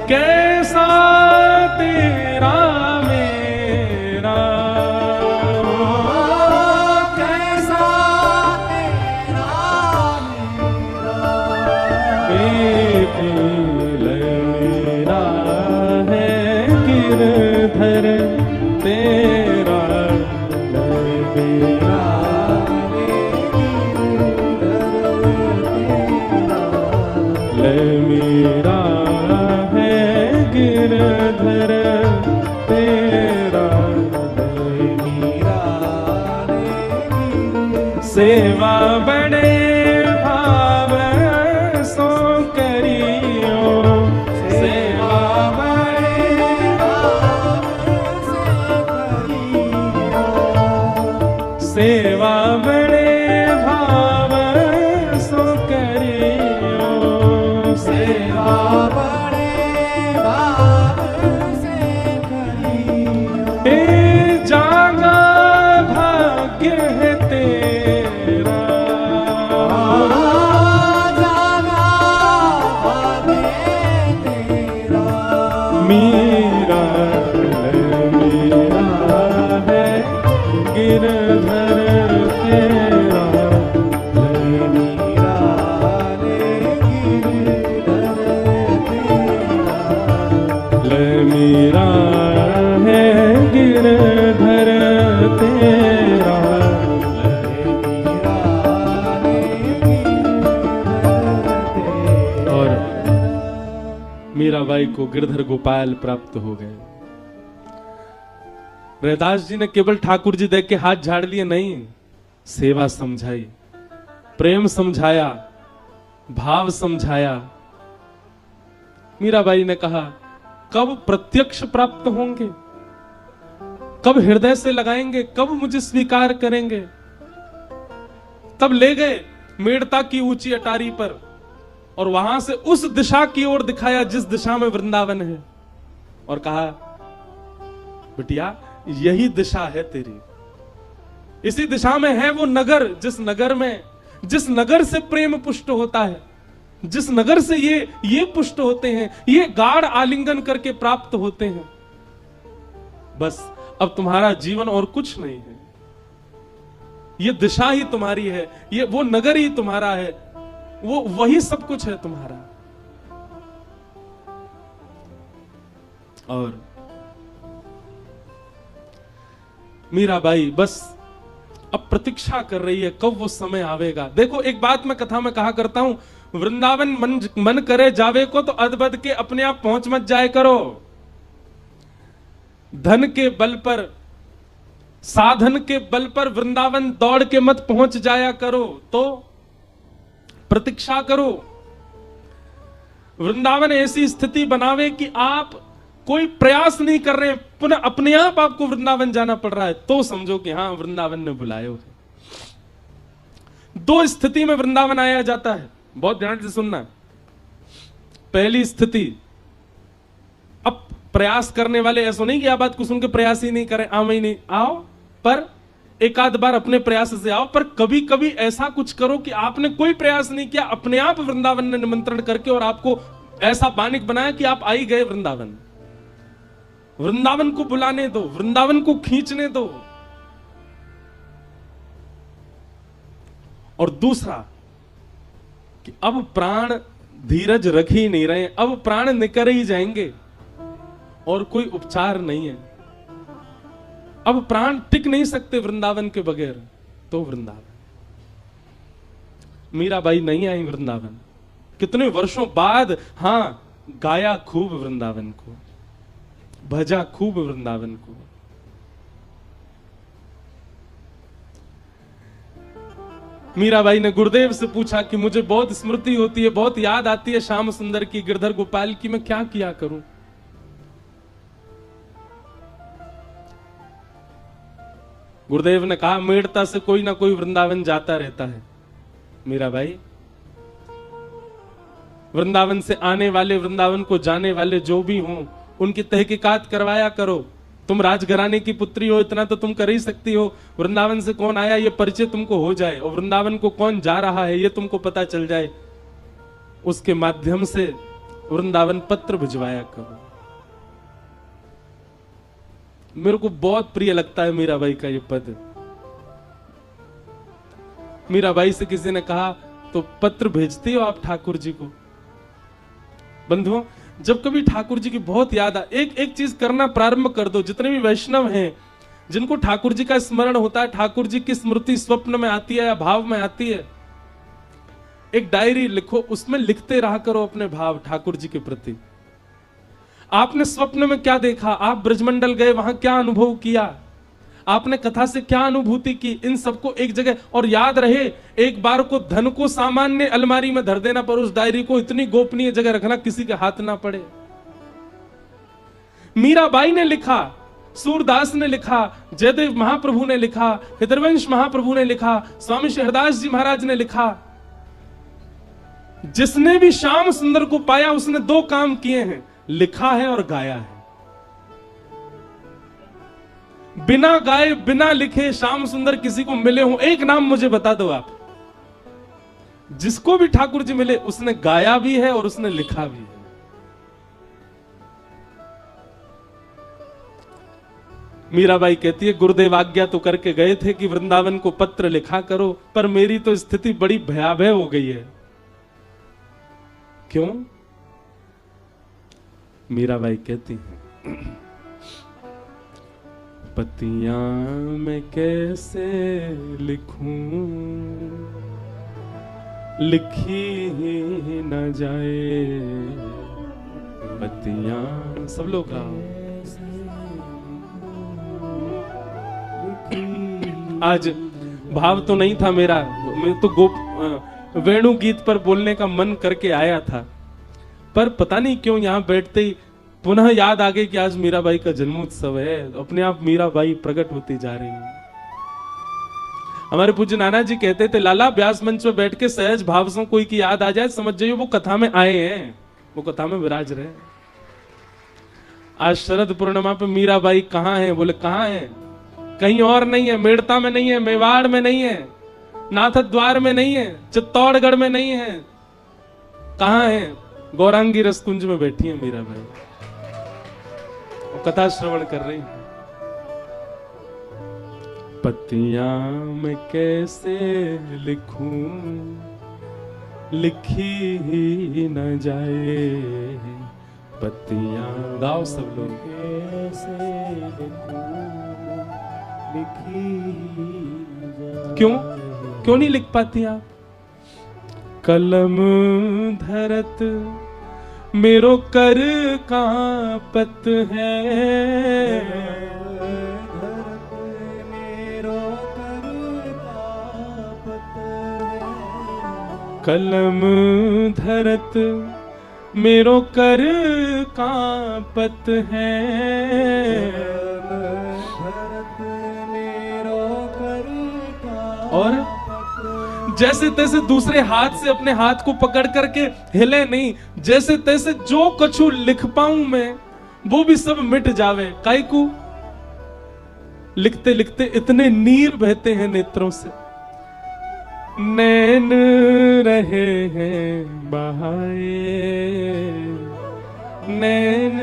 कैसा तेरा मेरा, कैसा तेरा मेरा, एक मेरा है गिरधर तेरा मेरा, मेरा है गिरधर तेरा मेरा, सेवा बड़े भाव सो करियो, सेवा बड़े भाव से करियो, सेवा बड़े भाव सो करियो, सेवा बड़े भाव से करियो, ए जागा भाग्य है तेरा, जागा भाग्य तेरा, मेरा मेरा है गिरधर तेरा, मेरा गिरधर तेरा, मेरा है गिरधर तेरा, और मीराबाई को गिरधर गोपाल प्राप्त हो गए। रैदास जी ने केवल ठाकुर जी देख के हाथ झाड़ लिए नहीं, सेवा समझाई, प्रेम समझाया, भाव समझाया। मीराबाई ने कहा कब प्रत्यक्ष प्राप्त होंगे, कब हृदय से लगाएंगे, कब मुझे स्वीकार करेंगे। तब ले गए मेड़ता की ऊंची अटारी पर और वहां से उस दिशा की ओर दिखाया जिस दिशा में वृंदावन है, और कहा बिटिया यही दिशा है तेरी, इसी दिशा में है वो नगर, जिस नगर से प्रेम पुष्ट होता है, जिस नगर से ये पुष्ट होते हैं, ये गाढ़ आलिंगन करके प्राप्त होते हैं। बस अब तुम्हारा जीवन और कुछ नहीं है, ये दिशा ही तुम्हारी है, ये वो नगर ही तुम्हारा है, वो वही सब कुछ है तुम्हारा। और मीराबाई बस अब प्रतीक्षा कर रही है कब वो समय आवेगा। देखो एक बात मैं कथा में कहा करता हूं, वृंदावन मन करे जावे को तो अदबद के अपने आप पहुंच मत जाए करो। धन के बल पर, साधन के बल पर वृंदावन दौड़ के मत पहुंच जाया करो, तो प्रतीक्षा करो। वृंदावन ऐसी स्थिति बनावे कि आप कोई प्रयास नहीं कर रहे, पुनः अपने आप आपको वृंदावन जाना पड़ रहा है, तो समझो कि हाँ वृंदावन ने बुलाया है। दो स्थिति में वृंदावन आया जाता है, बहुत ध्यान से सुनना। पहली स्थिति, अब प्रयास करने वाले ऐसा नहीं कि आप बात को सुन के प्रयास ही नहीं करें, आओ ही नहीं, आओ पर एक आध बार अपने प्रयास से आओ, पर कभी कभी ऐसा कुछ करो कि आपने कोई प्रयास नहीं किया, अपने आप वृंदावन ने निमंत्रण करके और आपको ऐसा बानिक बनाया कि आप आई गए वृंदावन। वृंदावन को बुलाने दो, वृंदावन को खींचने दो। और दूसरा कि अब प्राण धीरज रख ही नहीं रहे, अब प्राण निकल ही जाएंगे और कोई उपचार नहीं है, अब प्राण टिक नहीं सकते वृंदावन के बगैर, तो वृंदावन। मीराबाई नहीं आई वृंदावन, कितने वर्षों बाद, हां गाया खूब वृंदावन को, भजा खूब वृंदावन को। मीराबाई ने गुरुदेव से पूछा कि मुझे बहुत स्मृति होती है, बहुत याद आती है श्याम सुंदर की, गिरधर गोपाल की, मैं क्या किया करूं। गुरुदेव ने कहा मेड़ता से कोई ना कोई वृंदावन जाता रहता है। मीराबाई, वृंदावन से आने वाले, वृंदावन को जाने वाले जो भी हों, उनकी तहकीकात करवाया करो। तुम राजघराने की पुत्री हो, इतना तो तुम कर ही सकती हो। वृंदावन से कौन आया ये परिचय तुमको हो जाए, और वृंदावन को कौन जा रहा है ये तुमको पता चल जाए। उसके माध्यम से वृंदावन पत्र भिजवाया करो। मेरे को बहुत प्रिय लगता है मीराबाई का ये पद। मीराबाई से किसी ने कहा तो पत्र भेजते हो आप ठाकुर जी को? बंधुओं, जब कभी ठाकुर जी की बहुत याद आ, एक चीज करना प्रारंभ कर दो। जितने भी वैष्णव हैं जिनको ठाकुर जी का स्मरण होता है, ठाकुर जी की स्मृति स्वप्न में आती है या भाव में आती है, एक डायरी लिखो, उसमें लिखते रहा करो अपने भाव ठाकुर जी के प्रति। आपने स्वप्न में क्या देखा, आप ब्रजमंडल गए, वहां क्या अनुभव किया, आपने कथा से क्या अनुभूति की, इन सबको एक जगह। और याद रहे, एक बार को धन को सामान्य अलमारी में धर देना, पर उस डायरी को इतनी गोपनीय जगह रखना किसी के हाथ ना पड़े। मीराबाई ने लिखा, सूरदास ने लिखा, जयदेव महाप्रभु ने लिखा, हृदयवंश महाप्रभु ने लिखा, स्वामी शहरदास जी महाराज ने लिखा। जिसने भी श्याम सुंदर को पाया उसने दो काम किए हैं, लिखा है और गाया है। बिना गाए बिना लिखे श्याम सुंदर किसी को मिले हो, एक नाम मुझे बता दो आप। जिसको भी ठाकुर जी मिले उसने गाया भी है और उसने लिखा भी है। मीराबाई कहती है, गुरुदेव आज्ञा तो करके गए थे कि वृंदावन को पत्र लिखा करो, पर मेरी तो स्थिति बड़ी भयावह हो गई है। क्यों? मीराबाई कहती हैं, पतियां मैं कैसे लिखूं, लिखी ही न जाए पतियां। सब लोग आज भाव तो नहीं था मेरा, मैं तो वेणु गीत पर बोलने का मन करके आया था, पर पता नहीं क्यों यहां बैठते ही पुनः याद आ गई कि आज मीराबाई का जन्मोत्सव है। अपने आप मीराबाई प्रकट होती जा रही है। हमारे पूज्य नाना जी कहते थे, लाला व्यास मंच पर बैठ के सहज भाव से कोई की याद आ जाए, समझ जाइए वो कथा में आए हैं, वो कथा में विराज रहे। आज शरद पूर्णिमा पे मीराबाई कहाँ है? बोले कहाँ है? कहीं और नहीं है, मेड़ता में नहीं है, मेवाड़ में नहीं है, नाथद्वार में नहीं है, चित्तौड़गढ़ में नहीं है, कहाँ है? गौरांगी रसकुंज में बैठी है मीराबाई, कथा श्रवण कर रही है। पतियां मैं कैसे लिखूं, लिखी ही न जाए पतियां। गाओ सब लोग। कैसे लिखूं, लिखी ही न जाए। क्यों नहीं लिख पाती आप? कलम धरत मेरो कर कांपत है, मेरो कर कांपत है। कलम धरत मेरो कर कांपत है, धरत मेरो कर कांपत। और जैसे तैसे दूसरे हाथ से अपने हाथ को पकड़ करके हिले नहीं, जैसे तैसे जो कछु लिख पाऊं मैं वो भी सब मिट जावे। काई को लिखते लिखते इतने नीर बहते हैं नेत्रों से, नैन रहे हैं बहाए, नैन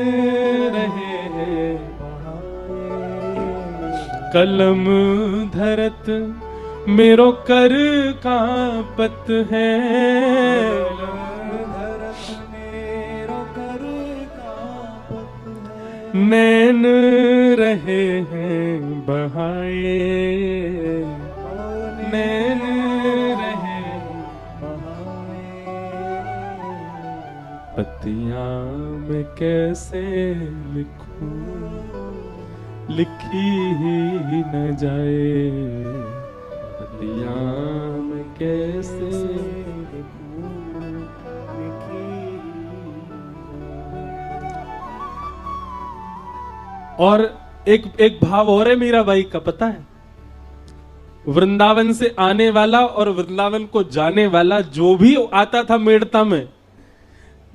रहे हैं बहाए। कलम धरत मेरो कर कांपत है, मेरो कर कांपत है। नैन रहे हैं बहाए, नैन रहे बहाए। पतियां मैं कैसे लिखूं, लिखी ही न जाए पतियां मैं कैसे लिखूं, लिखी। और एक भाव और है मीराबाई का, पता है? वृंदावन से आने वाला और वृंदावन को जाने वाला जो भी आता था मेड़ता में,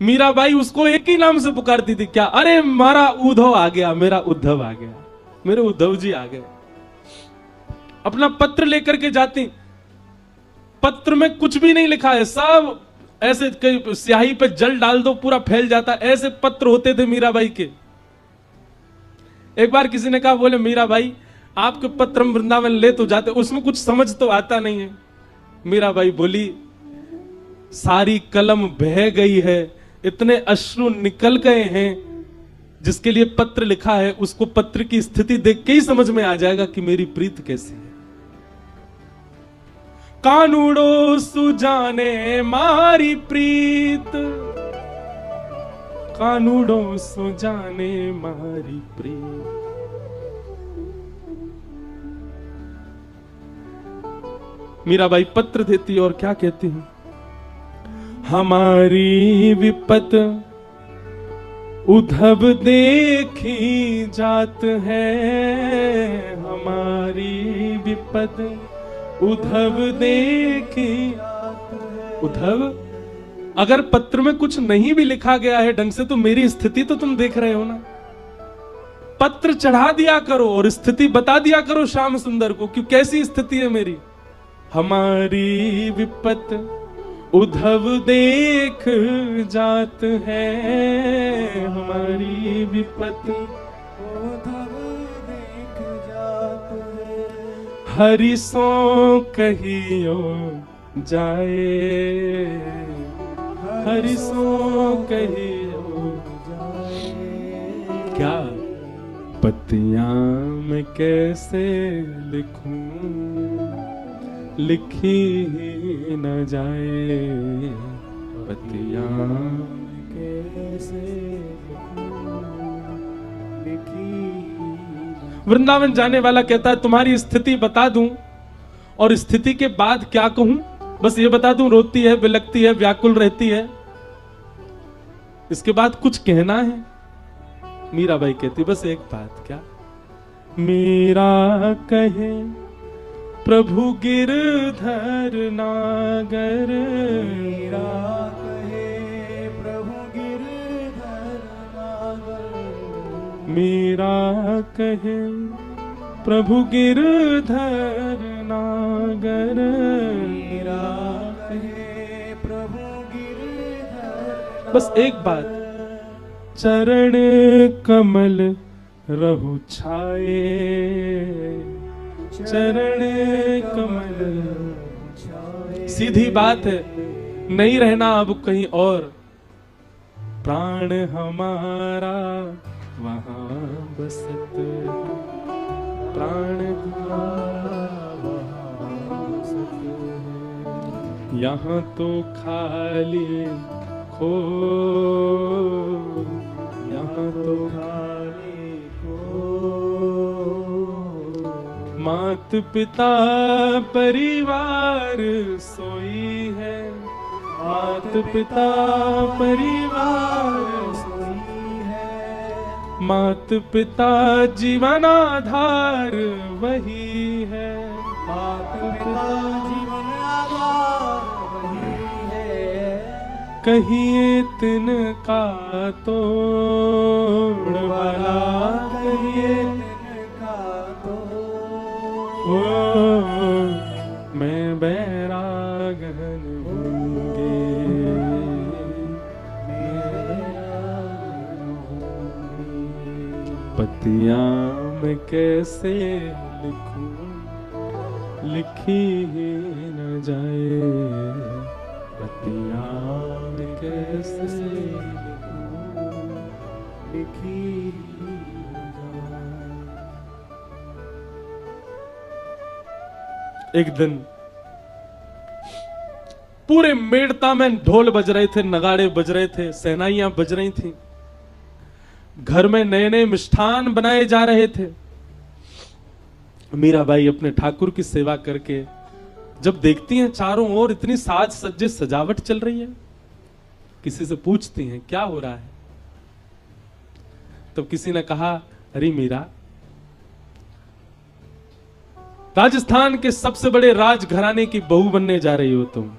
मीराबाई उसको एक ही नाम से पुकारती थी। क्या? अरे मारा उद्धव आ गया, मेरा उद्धव आ गया, मेरे उद्धव जी आ गए। अपना पत्र लेकर के जाती, पत्र में कुछ भी नहीं लिखा है, सब ऐसे कई स्याही पे जल डाल दो पूरा फैल जाता, ऐसे पत्र होते थे मीराबाई के। एक बार किसी ने कहा, बोले मीराबाई आपके पत्र हम वृंदावन ले तो जाते, उसमें कुछ समझ तो आता नहीं है। मीराबाई बोली, सारी कलम बह गई है, इतने अश्रु निकल गए हैं, जिसके लिए पत्र लिखा है उसको पत्र की स्थिति देख के ही समझ में आ जाएगा कि मेरी प्रीत कैसी है। कानूड़ो सुजाने मारी प्रीत, कानूड़ो सुजाने मारी प्रीत। मीराबाई पत्र देती और क्या कहती है, हमारी विपत उद्धव देखी जात है, हमारी विपत उद्धव देखी। उद्धव, अगर पत्र में कुछ नहीं भी लिखा गया है ढंग से तो मेरी स्थिति तो तुम देख रहे हो ना। पत्र चढ़ा दिया करो और स्थिति बता दिया करो श्याम सुंदर को कि कैसी स्थिति है मेरी। हमारी विपत उद्धव देख जात है, हमारी विपत उद्धव देख जात है। हरि सो कहियो जाए, हरि सो कहियो जाए। क्या पतियां मैं कैसे लिखूं, लिखी ही न जाए, पतियां कैसे लिखी। वृंदावन जाने वाला कहता है तुम्हारी स्थिति बता दूं और स्थिति के बाद क्या कहूं, बस ये बता दूं रोती है, बिलखती है, व्याकुल रहती है, इसके बाद कुछ कहना है। मीराबाई कहती बस एक बात, क्या? मीरा कहे प्रभु गिरधर नागर, मीरा कहे प्रभु गिरधर नागर। मीरा कहे प्रभु गिरधर नागर, मीरा कहे प्रभु गिरधर। बस एक बात, चरण कमल रहु छाए, चरण कमल छाए। सीधी बात है, नहीं रहना अब कहीं और, प्राण हमारा वहां बसत, प्राण हमारा वहां बसत है। यहाँ तो खाली खो, यहाँ तो खाली खो, मात पिता परिवार सोई है, मात पिता परिवार सोई है। मात पिता जीवन आधार वही है, मात पिता जीवन आधार वही है। कहिए तिनका तोड़ वाला, कहिए तिनका तोड़। ओ मैं बैरागन होंगे, पतियां मैं कैसे लिखूं, लिखी ही न जाए, पतियां मैं कैसे लिखूं, लिखी ही न जाए। एक दिन पूरे मेड़ता में ढोल बज रहे थे, नगाड़े बज रहे थे, सहनाइयां बज रही थी, घर में नए नए मिष्ठान बनाए जा रहे थे। मीराबाई अपने ठाकुर की सेवा करके जब देखती हैं चारों ओर इतनी साज सज्जे सजावट चल रही है, किसी से पूछती हैं क्या हो रहा है। तब किसी ने कहा, अरे मीरा, राजस्थान के सबसे बड़े राजघराने की बहू बनने जा रही हो तुम।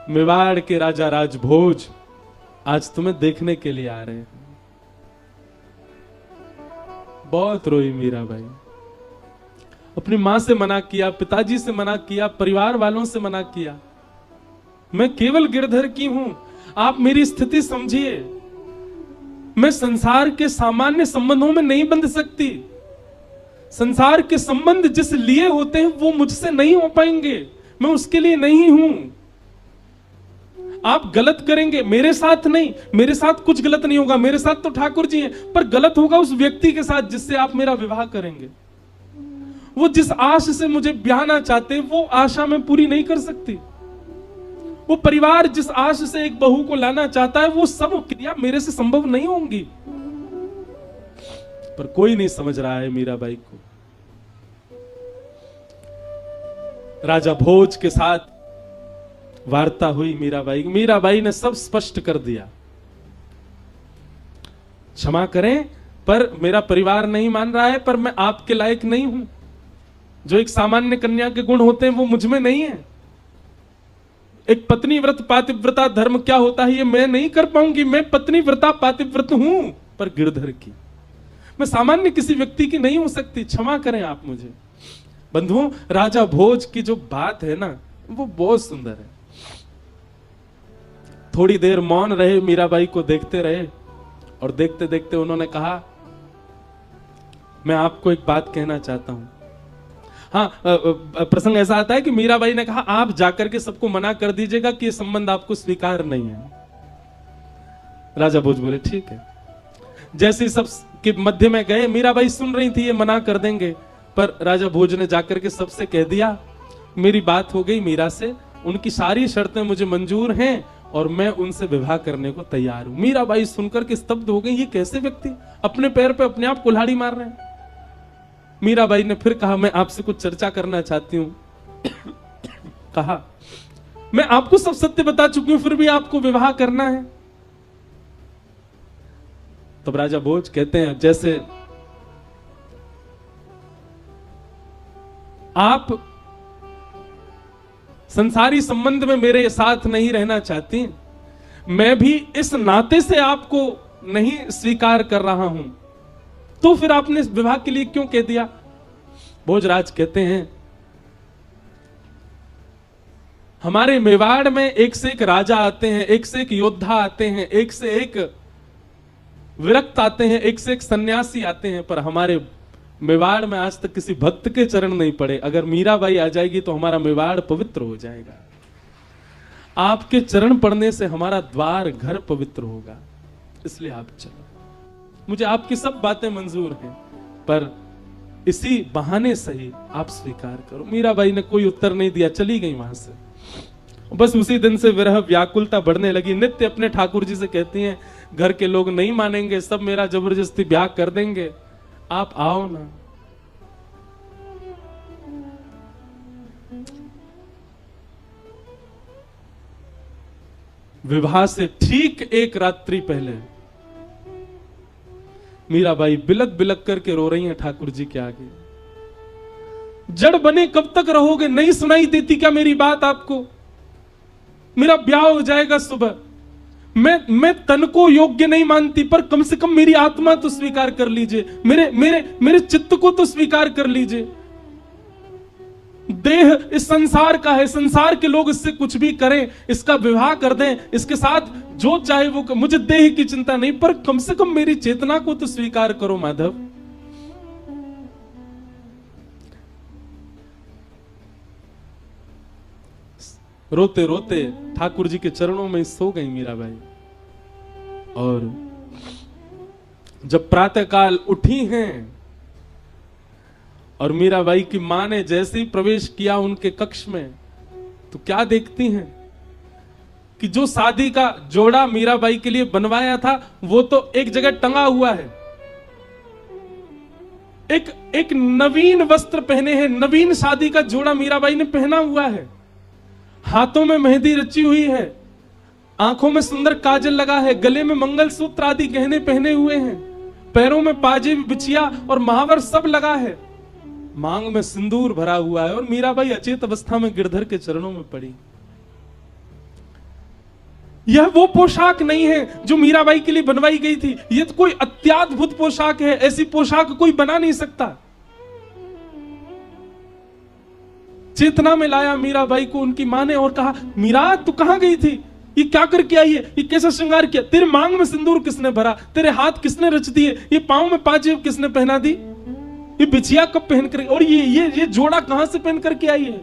मेवाड़ के राजा राजभोज आज तुम्हें देखने के लिए आ रहे हैं। बहुत रोई मीराबाई, अपनी मां से मना किया, पिताजी से मना किया, परिवार वालों से मना किया, मैं केवल गिरधर की हूं। आप मेरी स्थिति समझिए। मैं संसार के सामान्य संबंधों में नहीं बंध सकती। संसार के संबंध जिस लिए होते हैं वो मुझसे नहीं हो पाएंगे। मैं उसके लिए नहीं हूं। आप गलत करेंगे, मेरे साथ नहीं। मेरे साथ कुछ गलत नहीं होगा, मेरे साथ तो ठाकुर जी हैं, पर गलत होगा उस व्यक्ति के साथ जिससे आप मेरा विवाह करेंगे। वो जिस आश से मुझे ब्याहना चाहते हैं वो आशा मैं पूरी नहीं कर सकती। वो परिवार जिस आश से एक बहू को लाना चाहता है वो सब क्रिया मेरे से संभव नहीं होंगी। पर कोई नहीं समझ रहा है मीराबाई को। राजा भोज के साथ वार्ता हुई मीराबाई ने सब स्पष्ट कर दिया। क्षमा करें पर मेरा परिवार नहीं मान रहा है, पर मैं आपके लायक नहीं हूं। जो एक सामान्य कन्या के गुण होते हैं वो मुझ में नहीं है। एक पत्नी व्रत पातिव्रता धर्म क्या होता है ये मैं नहीं कर पाऊंगी। मैं पत्नी व्रता पातिव्रत हूं, पर गिरधर की। मैं सामान्य किसी व्यक्ति की नहीं हो सकती। क्षमा करें आप मुझे। बंधुओं, राजा भोज की जो बात है ना वो बहुत सुंदर है। थोड़ी देर मौन रहे, मीराबाई को देखते रहे और देखते देखते उन्होंने कहा, मैं आपको एक बात कहना चाहता हूं। हाँ, प्रसंग ऐसा आता है कि मीराबाई ने कहा, आप जाकर के सबको मना कर दीजिएगा कि ये संबंध आपको स्वीकार नहीं है। राजा भोज बोले ठीक है। जैसे ही सब के मध्य में गए, मीराबाई सुन रही थी ये मना कर देंगे, पर राजा भोज ने जाकर के सबसे कह दिया, मेरी बात हो गई मीरा से, उनकी सारी शर्तें मुझे मंजूर हैं और मैं उनसे विवाह करने को तैयार हूं। मीराबाई सुनकर के स्तब्ध हो गई, ये कैसे व्यक्ति अपने पैर पे अपने आप कुल्हाड़ी मार रहे हैं। मीराबाई ने फिर कहा, मैं आपसे कुछ चर्चा करना चाहती हूं। कहा, मैं आपको सब सत्य बता चुकी हूं, फिर भी आपको विवाह करना है। तब राजा भोज कहते हैं, जैसे आप संसारी संबंध में मेरे साथ नहीं रहना चाहती, मैं भी इस नाते से आपको नहीं स्वीकार कर रहा हूं, तो फिर आपने इस विवाह के लिए क्यों कह दिया? भोजराज कहते हैं, हमारे मेवाड़ में एक से एक राजा आते हैं, एक से एक योद्धा आते हैं, एक से एक विरक्त आते हैं, एक से एक सन्यासी आते हैं, पर हमारे मेवाड़ में आज तक किसी भक्त के चरण नहीं पड़े। अगर मीराबाई आ जाएगी तो हमारा मेवाड़ पवित्र हो जाएगा। आपके चरण पड़ने से हमारा द्वार घर पवित्र होगा, इसलिए आप चलो। मुझे आपकी सब बातें मंजूर हैं, पर इसी बहाने सही आप स्वीकार करो। मीराबाई ने कोई उत्तर नहीं दिया, चली गई वहां से। बस उसी दिन से विरह व्याकुलता बढ़ने लगी। नित्य अपने ठाकुर जी से कहती हैं, घर के लोग नहीं मानेंगे, सब मेरा जबरदस्ती ब्याह कर देंगे, आप आओ ना। विवाह से ठीक एक रात्रि पहले मीराबाई बिलक बिलक करके रो रही हैं ठाकुर जी के आगे। जड़ बने कब तक रहोगे? नहीं सुनाई देती क्या मेरी बात आपको? मेरा ब्याह हो जाएगा सुबह। मैं तन को योग्य नहीं मानती, पर कम से कम मेरी आत्मा तो स्वीकार कर लीजिए, मेरे मेरे मेरे चित्त को तो स्वीकार कर लीजिए। देह इस संसार का है, संसार के लोग इससे कुछ भी करें, इसका विवाह कर दें, इसके साथ जो चाहे वो मुझे देह की चिंता नहीं, पर कम से कम मेरी चेतना को तो स्वीकार करो माधव। रोते रोते ठाकुर जी के चरणों में सो गई मीराबाई। और जब प्रातःकाल उठी हैं और मीराबाई की मां ने जैसे ही प्रवेश किया उनके कक्ष में, तो क्या देखती हैं कि जो शादी का जोड़ा मीराबाई के लिए बनवाया था वो तो एक जगह टंगा हुआ है। एक नवीन वस्त्र पहने हैं, नवीन शादी का जोड़ा मीराबाई ने पहना हुआ है। हाथों में मेहंदी रची हुई है, आंखों में सुंदर काजल लगा है, गले में मंगलसूत्र आदि गहने पहने हुए हैं, पैरों में पाजेब, बिछिया और महावर सब लगा है, मांग में सिंदूर भरा हुआ है, और मीराबाई अचेत अवस्था में गिरधर के चरणों में पड़ी। यह वो पोशाक नहीं है जो मीराबाई के लिए बनवाई गई थी, यह तो कोई अत्याद्भुत पोशाक है, ऐसी पोशाक कोई बना नहीं सकता। चेतना में लाया मीराबाई को उनकी माँ ने और कहा, मीरा तू कहाँ गई थी? ये क्या करके आई है? ये कैसा श्रृंगार किया? तेरे मांग में सिंदूर किसने भरा? तेरे हाथ किसने रच दिए? ये पांव में पाजेब किसने पहना दी? ये बिछिया कब पहन कर, और ये जोड़ा कहां से पहन करके आई है?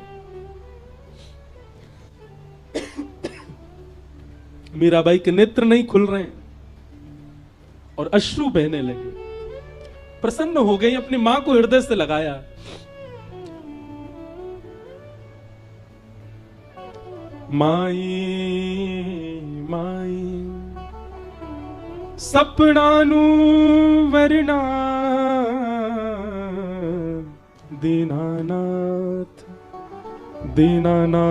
मीराबाई के नेत्र नहीं खुल रहे हैं और अश्रु बहने लगे। प्रसन्न हो गई, अपनी मां को हृदय से लगाया। माई माई सपनानु वरना दीनानाथ दीनानाथ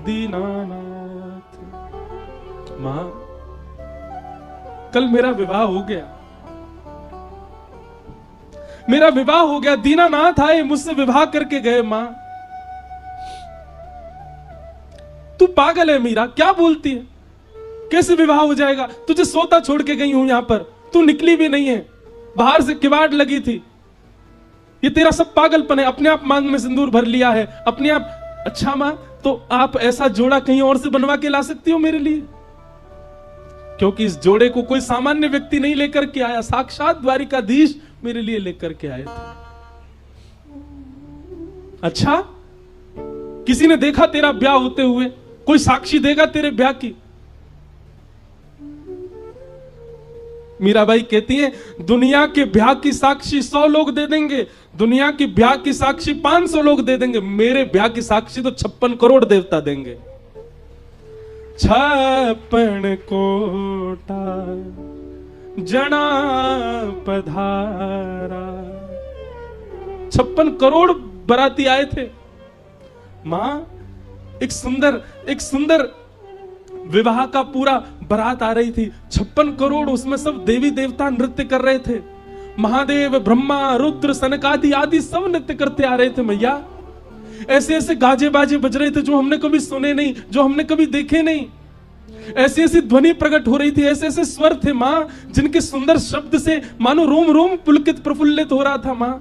दीनानाथ। मां, कल मेरा विवाह हो गया, मेरा विवाह हो गया। दीनानाथ आए, मुझसे विवाह करके गए। मां, तू पागल है मीरा, क्या बोलती है? कैसे विवाह हो जाएगा? तुझे सोता छोड़ के गई हूं यहां पर, तू निकली भी नहीं है, बाहर से किवाड़ लगी थी। ये तेरा सब पागलपन है। अपने आप मांग में सिंदूर भर लिया है, अपने आप। अच्छा मां, तो आप ऐसा जोड़ा कहीं और से बनवा के ला सकती हो मेरे लिए? क्योंकि इस जोड़े को कोई सामान्य व्यक्ति नहीं लेकर के आया, साक्षात द्वारिकाधीश मेरे लिए लेकर के आए थे। अच्छा, किसी ने देखा तेरा ब्याह होते हुए? कोई साक्षी देगा तेरे ब्याह की? मीराबाई कहती है, दुनिया के ब्याह की साक्षी 100 लोग दे देंगे, दुनिया की ब्याह की साक्षी 500 लोग दे देंगे, मेरे ब्याह की साक्षी तो 56 करोड़ देवता देंगे। 56 कोटा जना पधारा। 56 करोड़ बराती आए थे। मां, एक सुंदर विवाह का पूरा बारात आ रही थी। 56 करोड़, उसमें सब देवी देवता नृत्य कर रहे थे। महादेव, ब्रह्मा, रुद्र, सनकादि आदि सब नृत्य करते आ रहे थे मैया। ऐसे ऐसे गाजे बाजे बज रहे थे जो हमने कभी सुने नहीं, जो हमने कभी देखे नहीं। ऐसी ऐसी ध्वनि प्रकट हो रही थी, ऐसे ऐसे स्वर थे मां, जिनके सुंदर शब्द से मानो रोम रोम पुलकित प्रफुल्लित हो रहा था। मां,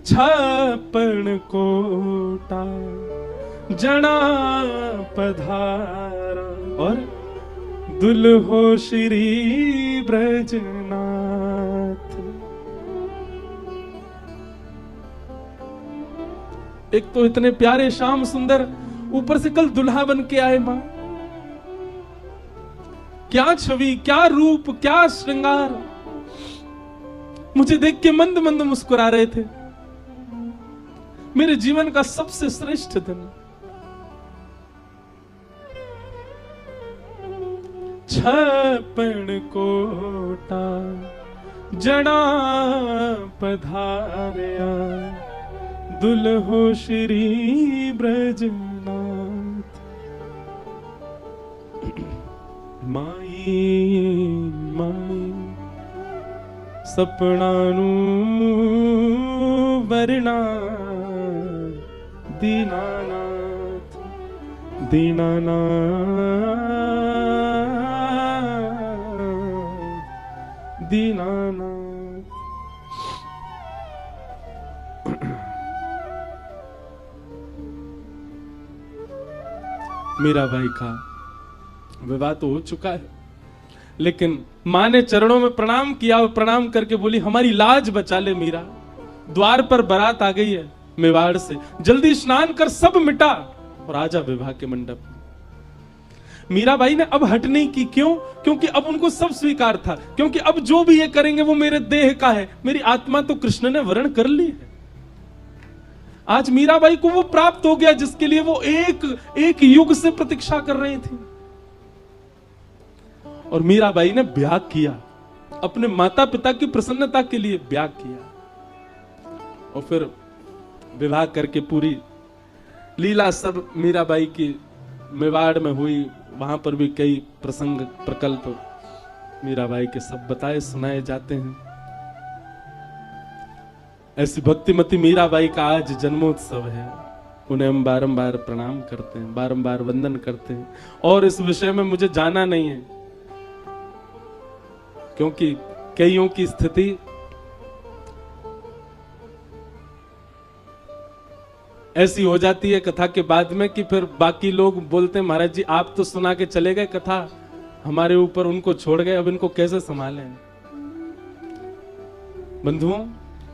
56 कोटा जना पधारा और दुल्हो श्री ब्रजनाथ। एक तो इतने प्यारे श्याम सुंदर, ऊपर से कल दुल्हा बन के आए। मां, क्या छवि, क्या रूप, क्या श्रृंगार। मुझे देख के मंद मंद मुस्कुरा रहे थे। मेरे जीवन का सबसे श्रेष्ठ दिन। 56 कोटा जना पधारया दुल्हो श्री ब्रजनाथ। माई माई सपनानु वरना दीनानाथ दीनानाथ दीनानाथ। मीराबाई का विवाह तो हो चुका है, लेकिन मां ने चरणों में प्रणाम किया और प्रणाम करके बोली, हमारी लाज बचा ले मीरा। द्वार पर बारात आ गई है मेवाड़ से, जल्दी स्नान कर, सब मिटा और आजा विवाह के मंडप। मीराबाई ने अब हट नहीं की। क्यों? क्योंकि अब उनको सब स्वीकार था, क्योंकि अब जो भी ये करेंगे वो मेरे देह का है, मेरी आत्मा तो कृष्ण ने वर्ण कर ली है। आज मीराबाई को वो प्राप्त हो गया जिसके लिए वो एक युग से प्रतीक्षा कर रही थी। और मीराबाई ने ब्याह किया, अपने माता पिता की प्रसन्नता के लिए ब्याह किया। और फिर विवाह करके पूरी लीला सब मीराबाई की मेवाड़ में हुई। वहां पर भी कई प्रसंग प्रकल्प मीराबाई के सब बताए सुनाए जाते हैं। ऐसी भक्तिमती मीराबाई का आज जन्मोत्सव है। उन्हें हम बारंबार प्रणाम करते हैं, बारंबार वंदन करते हैं। और इस विषय में मुझे जाना नहीं है, क्योंकि कईयों की स्थिति ऐसी हो जाती है कथा के बाद में कि फिर बाकी लोग बोलते हैं महाराज जी आप तो सुना के चले गए कथा, हमारे ऊपर उनको छोड़ गए, अब इनको कैसे संभालें। बंधुओं,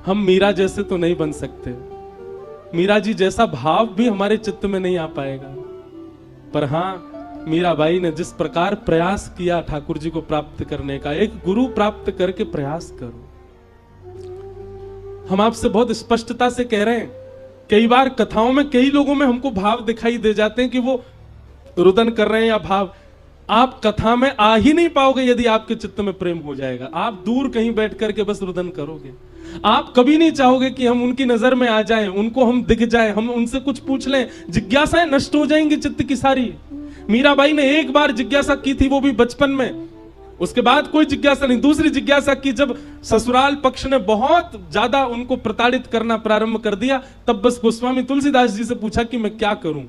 हम मीरा जैसे तो नहीं बन सकते, मीरा जी जैसा भाव भी हमारे चित्त में नहीं आ पाएगा, पर हाँ मीराबाई ने जिस प्रकार प्रयास किया ठाकुर जी को प्राप्त करने का, एक गुरु प्राप्त करके प्रयास करो। हम आपसे बहुत स्पष्टता से कह रहे हैं, कई बार कथाओं में कई लोगों में हमको भाव दिखाई दे जाते हैं कि वो रुदन कर रहे हैं या भाव, आप कथा में आ ही नहीं पाओगे यदि आपके चित्त में प्रेम हो जाएगा। आप दूर कहीं बैठ करके बस रुदन करोगे, आप कभी नहीं चाहोगे कि हम उनकी नजर में आ जाएं, उनको हम दिख जाएं, हम उनसे कुछ पूछ लें, जिज्ञासाएं नष्ट हो जाएंगी चित्त की सारी। मीराबाई ने एक बार जिज्ञासा की थी, वो भी बचपन में, उसके बाद कोई जिज्ञासा नहीं। दूसरी जिज्ञासा की जब ससुराल पक्ष ने बहुत ज्यादा उनको प्रताड़ित करना प्रारंभ कर दिया, तब बस गोस्वामी तुलसीदास जी से पूछा कि मैं क्या करूं,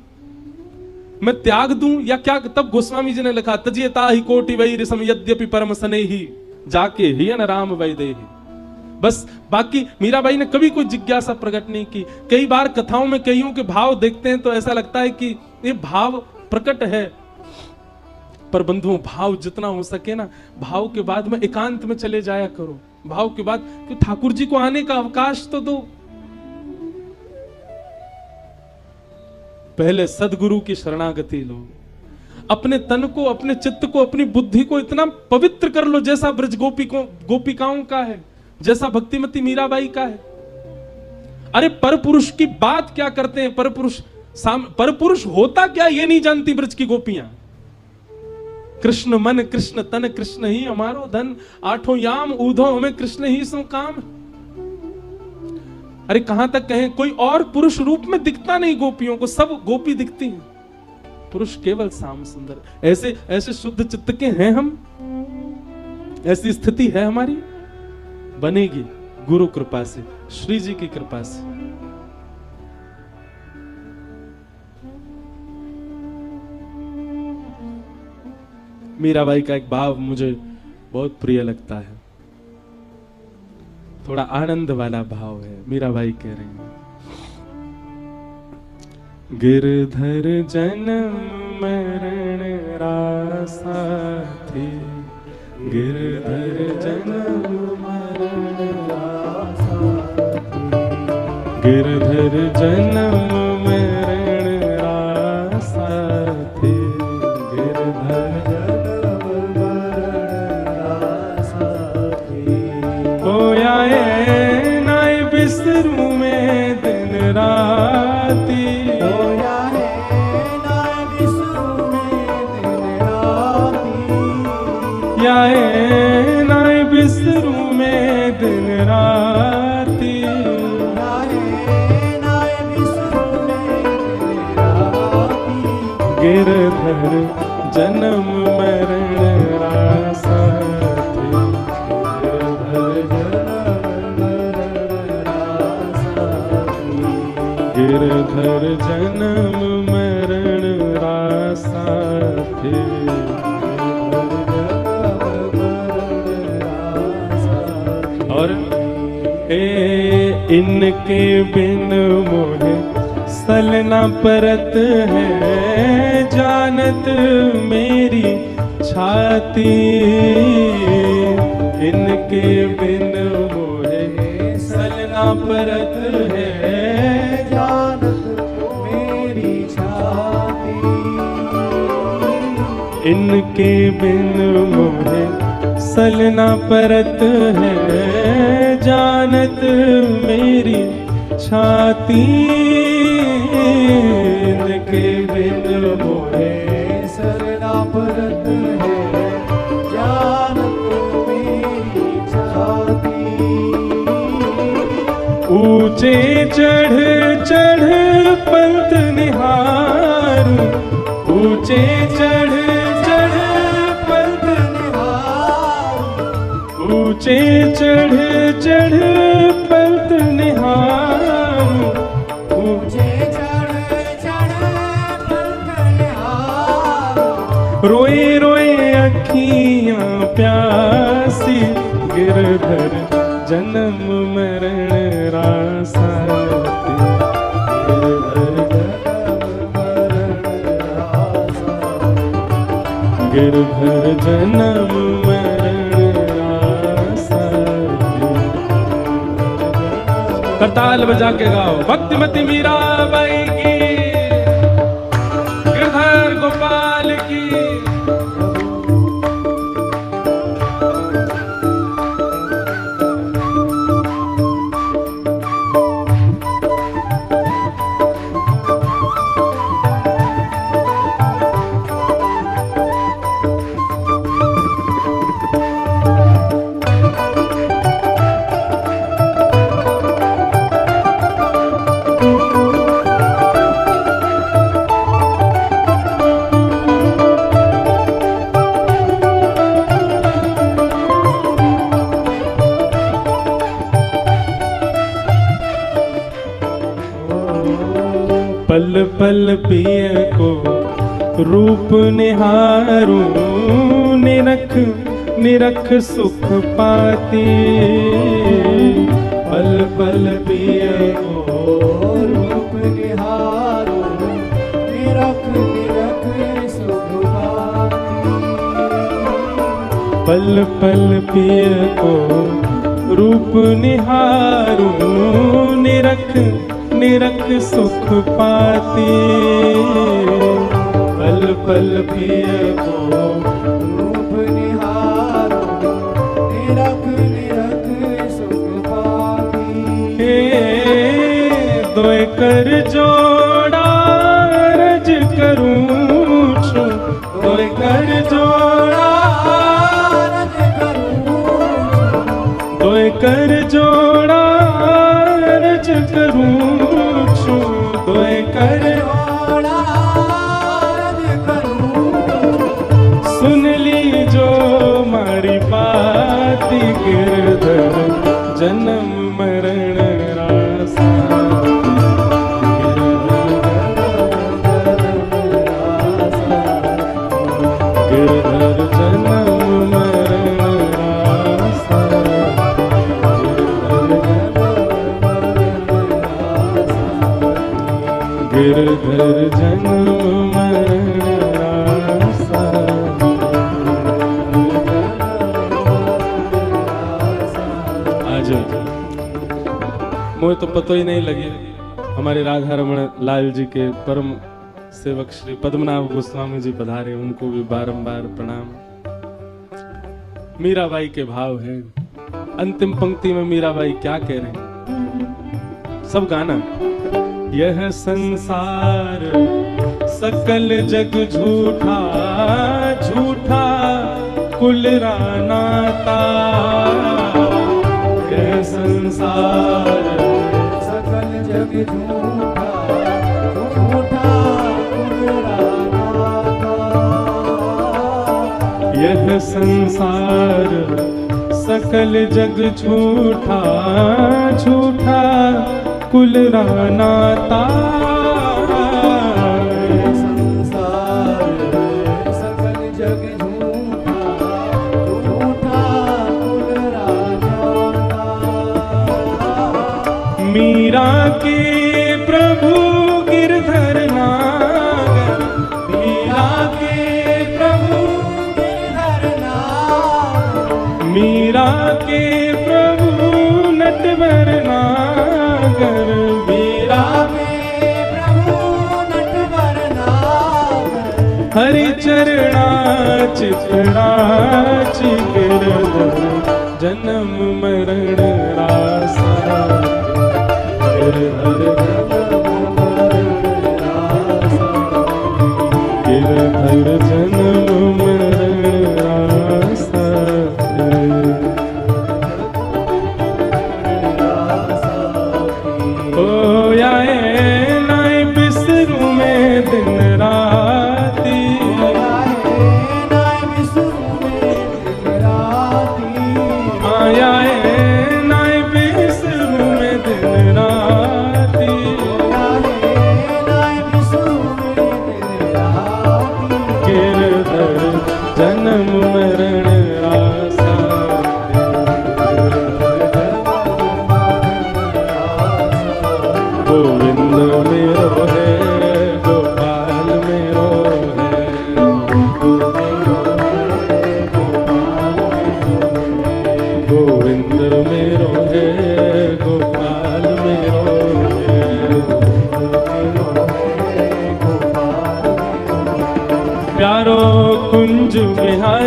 मैं त्याग दूं या क्या। तब गोस्वामी जी ने लिखा, तजियता ही कोटि वही रिसम यद्यपि परम सने ही जाके ही न राम वैदेही। बस बाकी मीराबाई ने कभी कोई जिज्ञासा प्रकट नहीं की। कई बार कथाओं में कईयों के भाव देखते हैं तो ऐसा लगता है कि ये भाव प्रकट है, पर बंधुओं भाव जितना हो सके ना, भाव के बाद में एकांत में चले जाया करो। भाव के बाद कि ठाकुर जी को आने का अवकाश तो दो। पहले सदगुरु की शरणागति लो, अपने तन को, अपने चित्त को, अपनी बुद्धि को इतना पवित्र कर लो जैसा ब्रज गोपिकाओं का है, जैसा भक्तिमती मीराबाई का है। अरे परपुरुष की बात क्या करते हैं, परपुरुष होता क्या ये नहीं जानती ब्रज की गोपियां। कृष्ण मन कृष्ण तन कृष्ण ही हमारो धन, आठों याम ऊधो हमें कृष्ण ही सो काम। अरे कहां तक कहें, कोई और पुरुष रूप में दिखता नहीं गोपियों को, सब गोपी दिखती हैं, पुरुष केवल श्याम सुंदर। ऐसे ऐसे शुद्ध चित्त के हैं हम, ऐसी स्थिति है हमारी, बनेगी गुरु कृपा से, श्री जी की कृपा से। मीराबाई का एक भाव मुझे बहुत प्रिय लगता है, थोड़ा आनंद वाला भाव है। मीराबाई कह रही हैं, गिरधर जन्म मरण रासा थी, गिरधर जन्म मरण रासा थी, गिरधर जन्म मरण रासा थी, गिरधर नाय बिसरू में दिन राती, नाय बिसरू में दिन राती, नाय बिसरू में दिन राती, नाय बिसरू में दिन राती, गिरधर जन्म मरण रासा थी, गिरधर जन्म मरण रासा थे। और इनके बिन मोहे सलना परत है, जानत मेरी छाती, इनके बिन मोहे सलना परत है, जानत मेरी छाती, इनके बिन मोहे सलना परत है, जानत मेरी छाती, इनके बिन मोहे सलना परत है, जानत मेरी छाती, ऊंचे चढ़ चढ़ पंथ निहार, ऊंचे चढ़ चढ़ पंथ निहार, ऊंचे चढ़ चढ़ पंथ निहार, ऊंचे चढ़ चढ़ पंथ निहार, रोए रोए अखियां प्यासी, गिरधर जन्म मरण रासाती, गिरधर जन्म मरण रासाती। करताल बजा के गाओ भक्तिमती मीराबाई की, गिरधर गोपाल की। पल पल पिय को रूप निहारूं, निरख निरख सुख पाती। पल पल पिय को रूप निहारूं, निरख निरख सुख पाती। पल पल पिय को रूप निहारूं, निरख निरख सुख पाती। पल पल पिय को रूप निहारूं, निरख निरख सुख पाती। दोय कर जोड़ा रज करूं छू, दोय कर जोड़ा रज करूं, दोय कर जोड़ा रज करूं छू, दोय कर जोड़ा रज करूं। सुन ली जो मारी बाती, गिरधर जन्म मरण रासा। गिरधर जन्म मरण रासा, गिरधर जन्म मरण रासा। आज मुझे तो पता ही नहीं लगे हमारे राधा रमण लाल जी के परम सेवक श्री पद्मनाभ गोस्वामी जी पधारे, उनको भी बारंबार प्रणाम। मीराबाई के भाव है। अंतिम पंक्ति में मीराबाई क्या कह रहे हैं, सब गाना। यह संसार सकल जग झूठा, झूठा कुल रानाता। यह संसार सकल जग झूठा, झूठा कुल रानाता। यह संसार सकल जग झूठा, झूठा कुल रानाता। संसार सकल जग झूठा, झूठा कुल रानाता। मीरा के प्रभु गिरधर नागर, मीरा के प्रभु गिरधर नागर। मीरा के प्रभु नटवर नागर। मीरा में प्रभु नटवर नागर। हरि चरणा चितराच, गिरधर जन्म मरण रासा। गिरधर गिरधर जन्म मरण रासा। ओ आए नाई बिसरू में दिन राती। आया नाई बिसरू में दिन राती।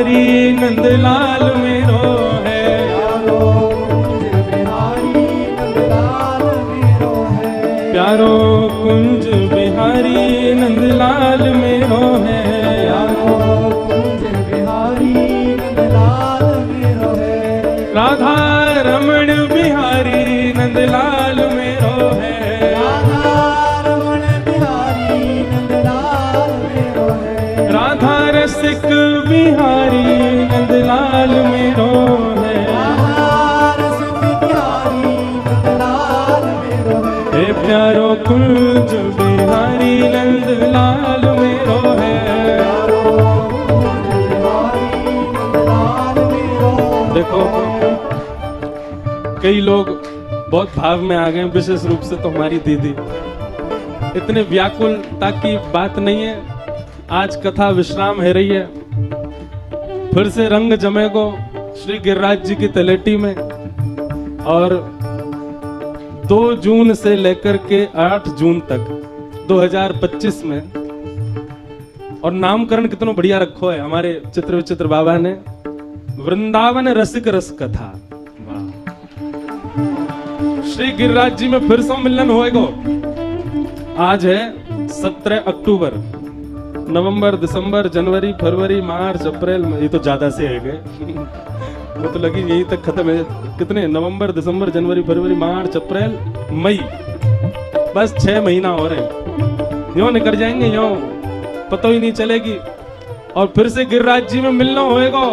बिहारी नंदलाल मेरो है। प्यारो कुंज बिहारी नंदलाल मेरो है। प्यारो कुंज बिहारी नंदलाल मेरो है। प्यारो कुंज बिहारी नंदलाल मेरो है। राधा रमण बिहारी नंदलाल मेरो है। राधा रमण बिहारी नंदलाल मेरो है। राधा रसिक बिहारी नंदलाल मेरो है। राधा रसिक बिहारी नंदलाल मेरो है। हे प्यारो कुंज बिहारी नंदलाल मेरो है। प्यारो कुंज बिहारी नंदलाल मेरो है। देखो कई लोग बहुत भाव में आ गए, विशेष रूप से तो हमारी दीदी। इतने व्याकुलता की बात नहीं है, आज कथा विश्राम है रही है। फिर से रंग जमेगो श्री गिरिराज जी की तलेटी में, और 2 जून से लेकर के 8 जून तक 2025 में। और नामकरण कितना बढ़िया रखो है हमारे चित्र विचित्र बाबा ने, वृंदावन रसिक रस कथा। श्री गिरिराज जी में फिर से मिलन होएगो। आज है 17 अक्टूबर, नवंबर, दिसंबर, जनवरी, फरवरी, मार्च, अप्रैल, ये तो ज्यादा से है गए वो तो लगी यही तक खत्म है। कितने? नवंबर, दिसंबर, जनवरी, फरवरी, मार्च, अप्रैल, मई, बस 6 महीना हो रहे। यूं निकल जाएंगे, यूं पता ही नहीं चलेगी। और फिर से गिरिराज जी में मिलना होएगा।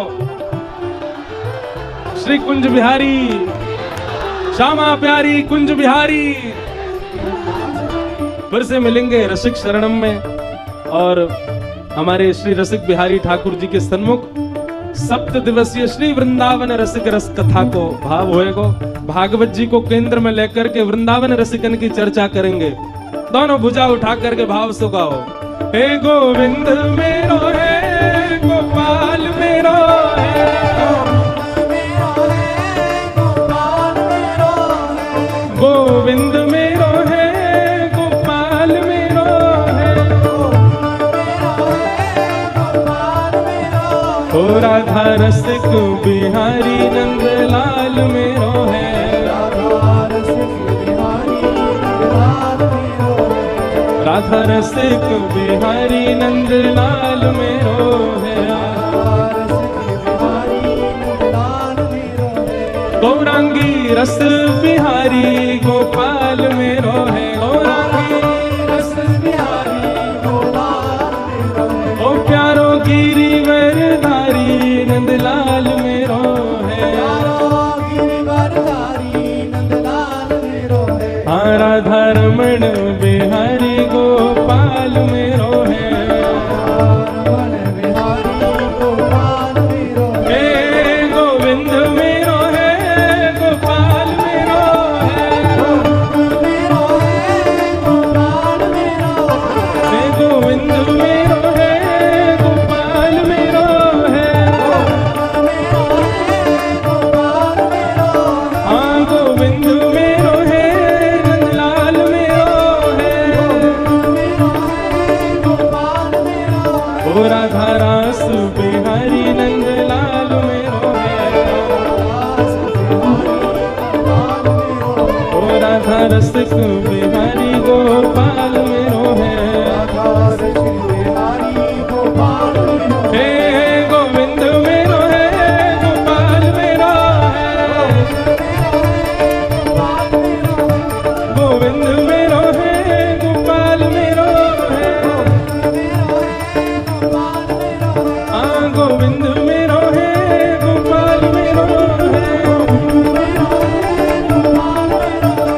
श्री कुंज बिहारी, श्यामा प्यारी कुंज बिहारी, फिर से मिलेंगे रसिक शरणम में। और हमारे श्री रसिक बिहारी ठाकुर जी के सन्मुख 7 दिवसीय श्री वृंदावन रसिक रस कथा को भाव होएगो। भागवत जी को केंद्र में लेकर के वृंदावन रसिकन की चर्चा करेंगे। दोनों भुजा उठा करके भाव से गाओ। हे गोविंद मेरो है, गोपाल मेरो है। गोविंद मेरो है, गोपाल मेरो है। ओ राधा रसिक बिहारी नंदलाल मेरो है। राधा रसिक बिहारी नंदलाल मेरो है। गौरांगी रस बिहारी गोपाल मेरो है। गौरांगी रस बिहारी गोपाल मेरो है। ओ प्यारो गिरिवरधारी नंदलाल मेरो है। प्यारो गिरिवरधारी नंदलाल मेरो है। हाँ राधा रमण बिहारी गोपाल मेरो है। राधा रास बिहारी नंदलाल मेरो है। ओ राधा रसिक बिहारी गोपाल मेरो है। हे गोविंद मेरो है, गोपाल मेरो है। गोविंद मेरो है, गोपाल मेरो है। गोविंद मेरो है, गोपाल मेरो है।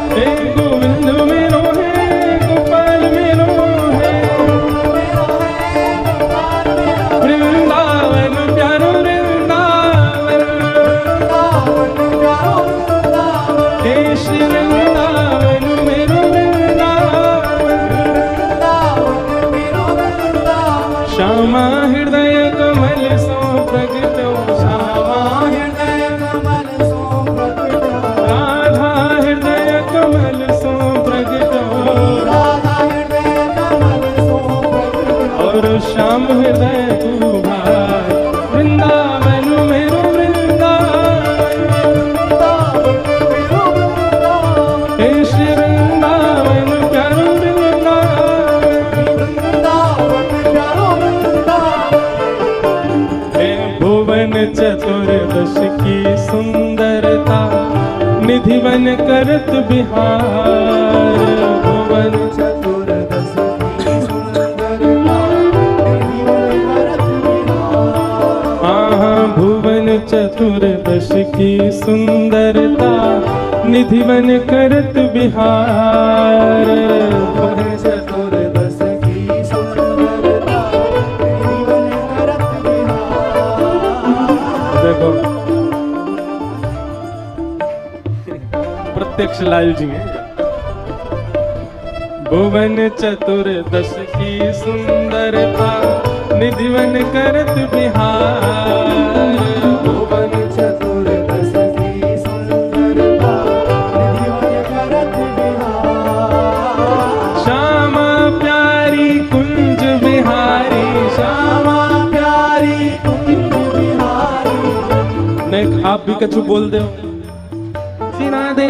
हे गोविंद मेरो है, गोपाल मेरो है। वृंदावन प्यारो वृंदावन, हे श्री वृंदावन मेरो वृंदावन। श्यामा हृदय कमल सो प्रगट, श्यामा हृदय कमल सो प्रगट। राधा हृदय कमल सो प्रगट, राधा हृदय कमल सो प्रगट। और श्याम हृदय तू भाई वृंदावन निधिवन करत बिहार। भुवन चतुर्दश की सुंदरता निधिवन करत बिहार। हाँ भुवन चतुर्दश की सुंदरता निधिवन करत बिहार। भुवन चतुर्दश की सुंदरता निधिवन करत बिहार। देखो प्रत्यक्ष लाल जी हैं। भुवन चतुर्दश की सुंदरता निधिवन करत बिहार। भुवन चतुर्दश की सुंदरता निधिवन करत बिहार। श्यामा प्यारी कुंज बिहारी। श्यामा प्यारी कुंज बिहारी। नहीं आप भी कछु बोल दो सिना दे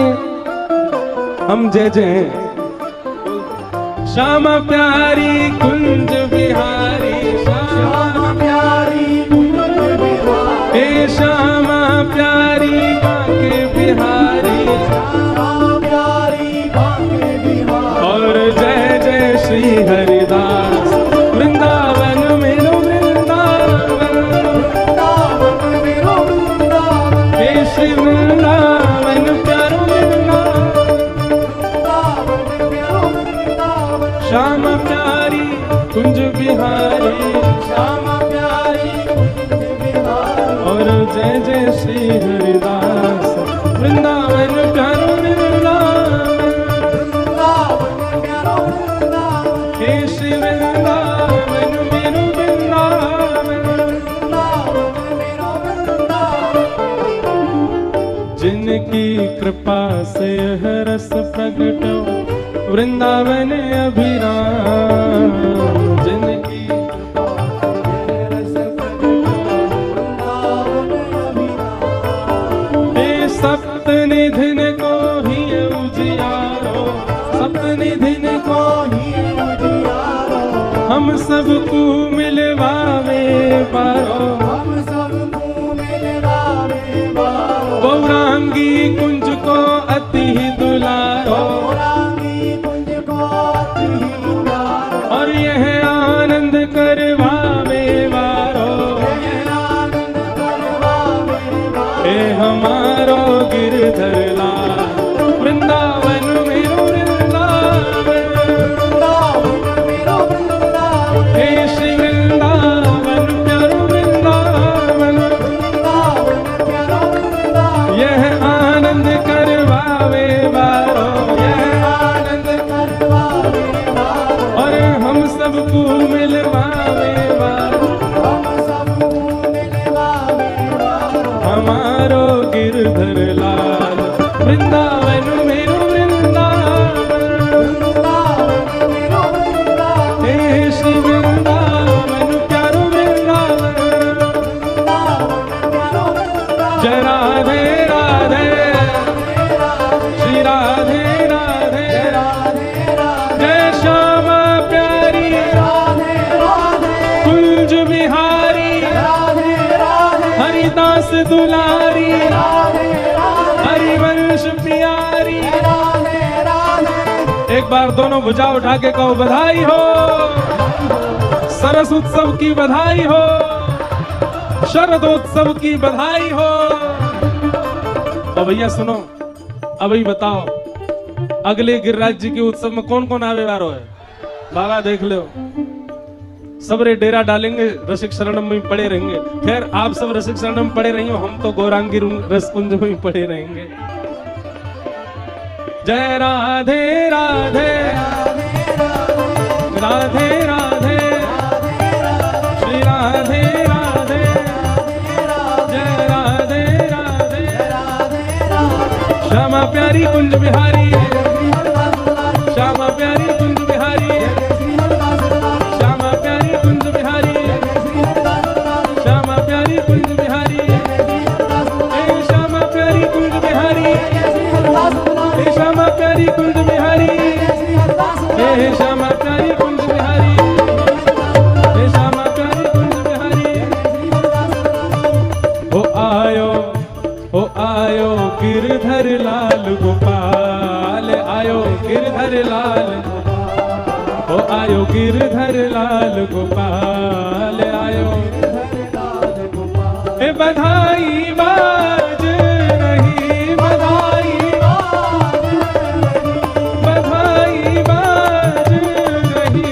हम जय जय हैं। श्यामा प्यारी कुंज बिहारी। श्यामा प्यारी कुंज बिहारी। हे श्यामा प्यारी बांके बिहारी। श्यामा प्यारी बांके बिहारी। और जय जय श्री हरिदास वृंदावन मेरो वृंदावन। वृंदावन मेरो वृंदावन। हे श्री वृंदावन प्यारो वृंदावन। वृंदावन मेरो वृंदावन। श्यामा प्यारी कुंज बिहारी। श्यामा प्यारी कुंज बिहारी। और जय जय श्री हरिदास वृंदावन प्यारो वृंदावन। वृंदावन मेरो वृंदावन। हे श्री वृंदावन मेरो वृंदावन। वृंदावन मेरो वृंदावन। जिनकी कृपा से यह रस प्रकट वृंदावन अभिराम। जिनकी हे सप्त निधिन को ही उजियारो। सप्त निधिन को हम सबको मिलवावे पारो। गौरांगी कुंज को अति ही दुलारो। और यह आनंद करवावे वारो। हे हमारो गिरधर लाल वृंदावन मेरो वृंदावन। हे श्री वृंदावन प्यारो वृंदावन। यह आनंद करवावे वारो। यह आनंद और हम सबको मिलवावे वारो। हमारो गिरधर लाल वृंदावन मेरो वृंदावन। हे श्री वृंदावन प्यारो वृंदावन। जय राधे राधे श्री राधे राधे। जय श्यामा प्यारी कुंज बिहारी। हरिदास दुलारी हरिवंश प्यारी। एक बार दोनों भुजा उठा के कहो बधाई हो। सरस उत्सव की बधाई हो। शरदोत्सव की बधाई हो। तो भैया सुनो अभी बताओ अगले गिरिराज जी के उत्सव में कौन कौन आवे वालो है। बाबा देख लो सबरे डेरा डालेंगे रसिक शरणम में पड़े रहेंगे। खैर आप सब रसिक शरणम में पड़े रही हो हम तो गौरांगी रसकुंज में ही पड़े रहेंगे। जय राधे राधे राधे राधे श्री राधे राधे। जय राधे राधे श्यामा प्यारी कुंज बिहारी। श्यामा प्यारी कुंज बिहारी। श्यामा प्यारी कुंज बिहारी। श्यामा प्यारी कुंज बिहारी। हे श्यामा प्यारी कुंज बिहारी। हे श्यामा प्यारी कुंज बिहारी। हे श्यामा प्यारी कुंज बिहारी। हे श्यामा प्यारी कुंज बिहारी। हो आयो गिरधर लाल गोपाल आयो, गिरधर लाल गोपाल। हे बधाई बाज रही, बधाई बधाई बाज रही,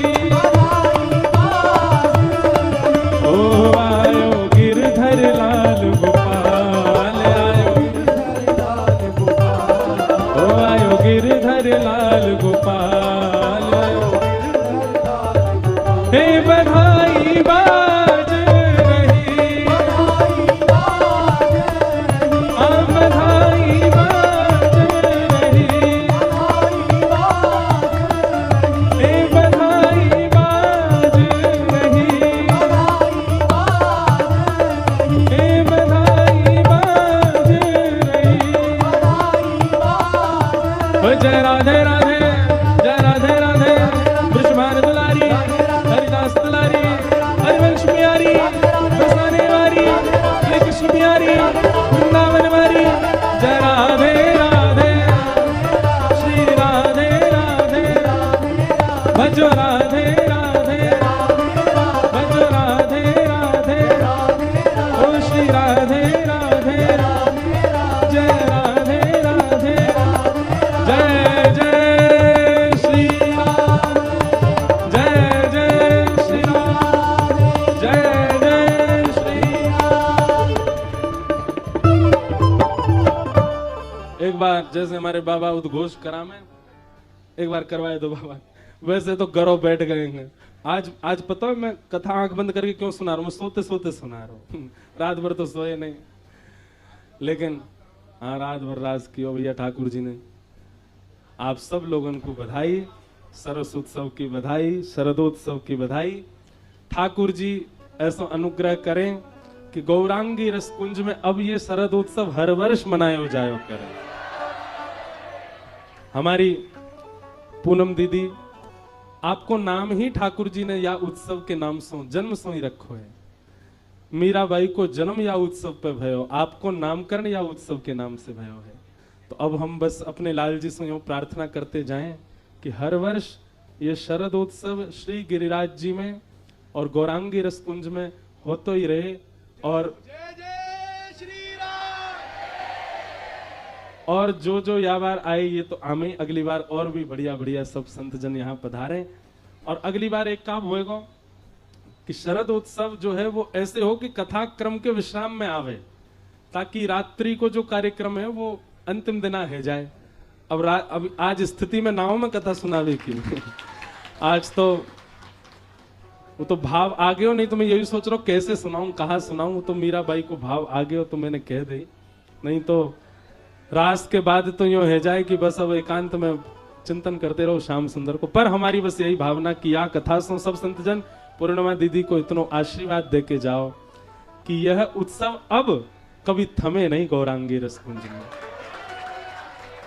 ओ आयो गिरधर लाल गोपाल आयो, ओ आयो गिरधर लाल गोपाल आयो, हे बधाई बाज रही, आ बधाई बाज रही, हे बधाई बाज रही, हे बधाई बाज रही। ओ जय राधे राधे, जय राधे राधे, वृषभान दुलारी, हरिदास दुलारी, हरिवंश प्यारी, बसाने वारी, श्री कृष्ण प्यारी, वृंदावन वारी, जय राधे राधे, श्री राधे राधे, भजो राधे राधे, भजो राधे राधे, ओ श्री राधे राधे, जय राधे राधे, जय जय श्री राम, जय जय श्री राम, जय जय श्री राम। एक बार जैसे हमारे बाबा उद्घोष करा में, एक बार करवाए दो बाबा। वैसे तो घरों बैठ गए हैं। आज पता है मैं कथा आंख बंद करके क्यों सुना रहा हूँ? मैं सोते सोते सुना रहा हूँ। रात भर तो सोए नहीं, लेकिन हाँ रात भर राज किया भैया ठाकुर जी ने। आप सब लोगों को बधाई, सरस उत्सव की बधाई, शरदोत्सव की बधाई। ठाकुर जी ऐसा अनुग्रह करें कि गौरांगी रसकुंज में अब ये शरदोत्सव हर वर्ष मनाया जायो करें। हमारी पूनम दीदी, आपको नाम ही ठाकुर जी ने या उत्सव के नाम सो जन्म सो ही रखो है। मीराबाई को जन्म या उत्सव पे भयो, आपको नामकरण या उत्सव के नाम से भयो है। तो अब हम बस अपने लाल जी से यूं प्रार्थना करते जाएं कि हर वर्ष ये शरदोत्सव श्री गिरिराज जी में और गौरांगी रसकुंज में होते ही रहे। और और जो या बार आए ये तो आमे, अगली बार और भी बढ़िया बढ़िया सब संत जन यहाँ पधारे। और अगली बार एक काम होएगा कि शरदोत्सव जो है वो ऐसे हो कि कथा क्रम के विश्राम में आवे, ताकि रात्रि को जो कार्यक्रम है वो अंतिम दिना है जाए। अब आज स्थिति में नाव में कथा सुनावे की आज तो वो तो भाव आ गयो, नहीं तो मैं यही सोच रहा हूँ कैसे सुनाऊं, कहाँ सुनाऊं। तो मीराबाई को भाव आ गयो तो मैंने कह दी, नहीं तो रास के बाद तो यूं है जाए कि बस अब एकांत में चिंतन करते रहो श्याम सुंदर को। पर हमारी बस यही भावना कि या कथा सुन सब संतजन, पूर्णिमा दीदी को इतना आशीर्वाद दे के जाओ कि यह उत्सव अब कभी थमे नहीं गौरांगी रसकुंज में।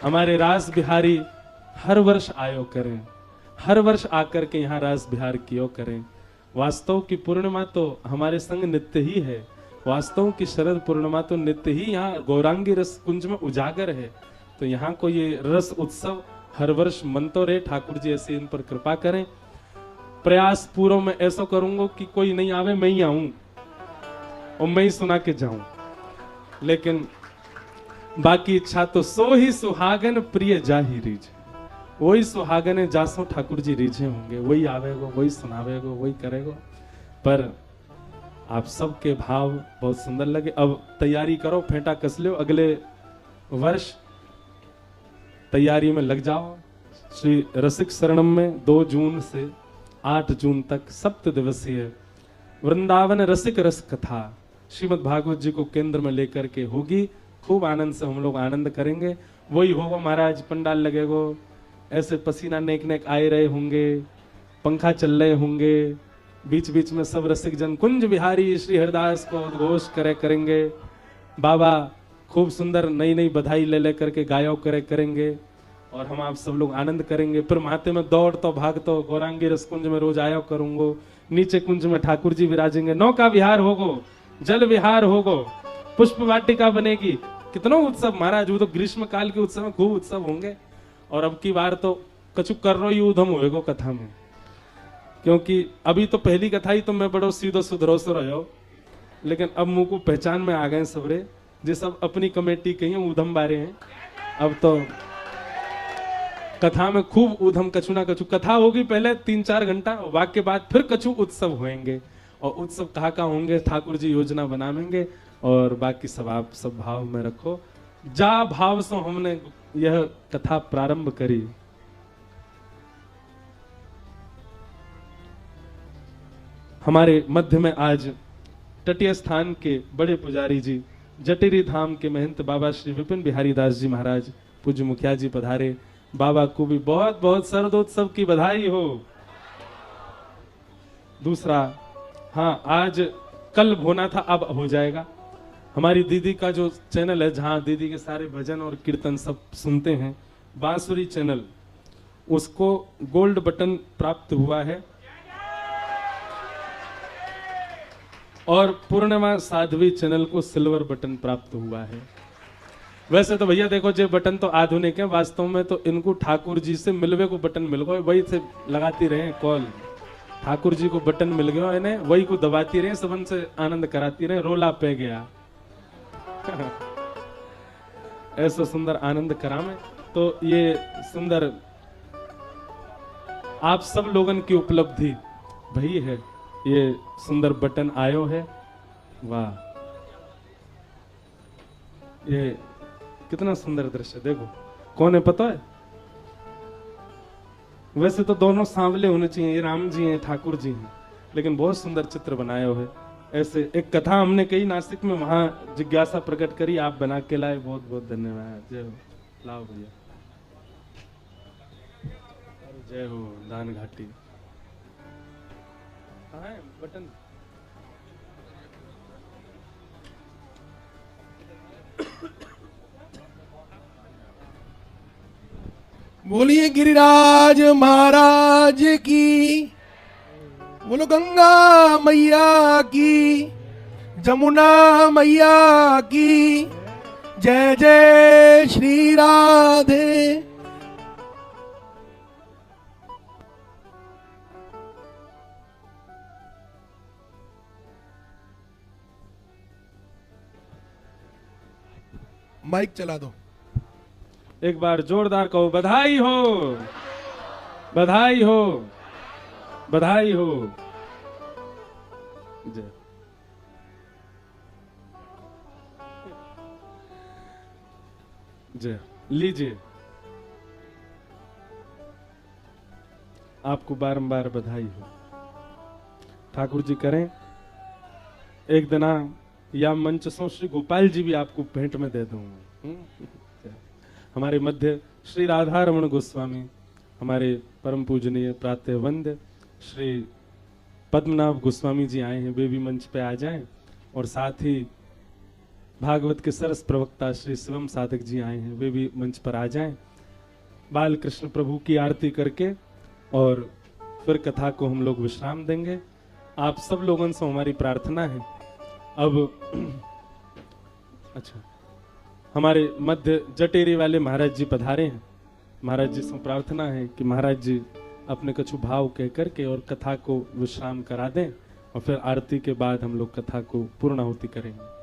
हमारे रास बिहारी हर वर्ष आयो करें, हर वर्ष आकर के यहाँ रास बिहार कियो करें। वास्तव की पूर्णिमा तो हमारे संग नित्य ही है, वास्तव की शरद पूर्णिमा तो नित्य ही यहाँ गौरांगी रस कुंज में उजागर है। तो यहाँ को ये रस उत्सव हर वर्ष मनतो रहे। ठाकुर जी ऐसे इन पर कृपा करें। प्रयास पूर्व में ऐसा करूंगा कि कोई नहीं आवे, मैं ही आऊं और मैं ही सुना के जाऊं। लेकिन बाकी इच्छा तो सो ही सुहागन प्रिय जाही रीझ, वही सुहागन जासो ठाकुर जी रीझे होंगे, वही आवेगो, वही सुनावेगो, वही करेगो। पर आप सबके भाव बहुत सुंदर लगे। अब तैयारी करो, फेंटा कस लो, अगले वर्ष तैयारी में लग जाओ। श्री रसिक शरणम में 2 जून से 8 जून तक 7 दिवसीय वृंदावन रसिक रस कथा श्रीमद् भागवत जी को केंद्र में लेकर के होगी। खूब आनंद से हम लोग आनंद करेंगे। वही होगा महाराज, पंडाल लगेगो, ऐसे पसीना नेक नेक आए रहे होंगे, पंखा चल रहे होंगे, बीच बीच में सब रसिक जन कुंज बिहारी श्री हरिदास को उद्घोष करेंगे। बाबा खूब सुंदर नई नई बधाई ले लेकर के गायो करेंगे और हम आप सब लोग आनंद करेंगे। फिर माथे में दौड़ तो भाग तो गौरांगी रसकुंज में रोज आयो करूंगो। नीचे कुंज में ठाकुर जी विराजेंगे, नौका विहार होगो, जल विहार होगो, पुष्प वाटिका बनेगी। कितना उत्सव महाराज, वो तो ग्रीष्म काल के उत्सव में खूब उत्सव होंगे। और अब की बार तो कछु कर रो ही उधम होएगो कथा में क्योंकि अभी तो पहली कथा ही तो मैं बड़ो सीधो सुधरो सो रहो, लेकिन अब मुंह को पहचान में आ गए सबरे, जे सब अपनी कमेटी कही ऊधम बारे हैं। अब तो कथा में खूब ऊधम कछु ना कछु कथा होगी, पहले 3-4 घंटा, वाक के बाद फिर कछु उत्सव होंगे, और उत्सव कहाँ होंगे ठाकुर जी योजना बनावेंगे, और बाकी सब आप सब भाव में रखो। जा भाव से हमने यह कथा प्रारंभ करी। हमारे मध्य में आज तटीय स्थान के बड़े पुजारी जी, जटेरी धाम के महंत बाबा श्री विपिन बिहारी दास जी महाराज पूज्य मुखिया जी पधारे। बाबा को भी बहुत बहुत शरदोत्सव की बधाई हो। दूसरा, हाँ, आज कल होना था, अब हो जाएगा। हमारी दीदी का जो चैनल है, जहां दीदी के सारे भजन और कीर्तन सब सुनते हैं, बांसुरी चैनल, उसको गोल्ड बटन प्राप्त हुआ है, और पूर्णिमा साध्वी चैनल को सिल्वर बटन प्राप्त हुआ है। वैसे तो भैया देखो, जो बटन तो आधुनिक है, वास्तव में तो इनको ठाकुर जी से मिलवे को बटन मिल गए, वही से लगाती रहे कॉल। ठाकुर जी को बटन मिल गया, इन्हें वही को दबाती रहे, सबन से आनंद कराती रहे, रोला पे गया। ऐसा सुंदर आनंद करामे। तो ये सुंदर आप सब लोगन की उपलब्धि भई है, ये सुंदर बटन आयो है। वाह, ये कितना सुंदर दृश्य देखो। कौन है पता है? वैसे तो दोनों सांवले होने चाहिए, ये राम जी हैं, ठाकुर जी हैं, लेकिन बहुत सुंदर चित्र बनाए हुए। ऐसे एक कथा हमने कही नासिक में, वहां जिज्ञासा प्रकट करी, आप बना के लाए, बहुत बहुत धन्यवाद। जय हो, लाओ भैया, जय हो। दान घाटी कहाँ है बटन? बोलिए गिरिराज महाराज की, बोलो गंगा मैया की, जमुना मैया की, जय जय श्री राधे। माइक चला दो। एक बार जोरदार कहो, बधाई हो, बधाई हो, बधाई हो। जय। जय, लीजिए, आपको बारंबार बधाई हो। ठाकुर जी करें एक दिना या मंच सो श्री गोपाल जी भी आपको भेंट में दे दूंगा। हमारे मध्य श्री राधा रमण गोस्वामी, हमारे परम पूजनीय प्रातः वंद्य श्री पद्मनाभ गोस्वामी जी आए हैं, वे भी मंच पे आ जाएं। और साथ ही भागवत के सरस प्रवक्ता श्री शिवम साधक जी आए हैं, वे भी मंच पर आ जाएं। बाल कृष्ण प्रभु की आरती करके और फिर कथा को हम लोग विश्राम देंगे। आप सब लोगों से हमारी प्रार्थना है, अब अच्छा, हमारे मध्य जटेरी वाले महाराज जी पधारे हैं। महाराज जी से प्रार्थना है कि महाराज जी अपने कछु भाव कह करके और कथा को विश्राम करा दें, और फिर आरती के बाद हम लोग कथा को पूर्णाहुति करेंगे।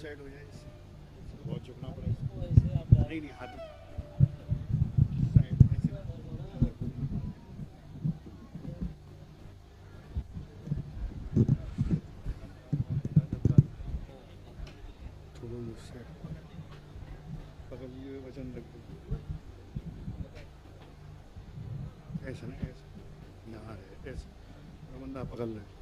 साइड हो जाए, बहुत झुकना पड़ेगा। नहीं नहीं, हाथ साइड ऐसे। थोड़ा साइड पकड़ लिए वजन रख दो, ऐसा ना, ऐसा यहाँ है, ऐसा बंदा पकड़ ले।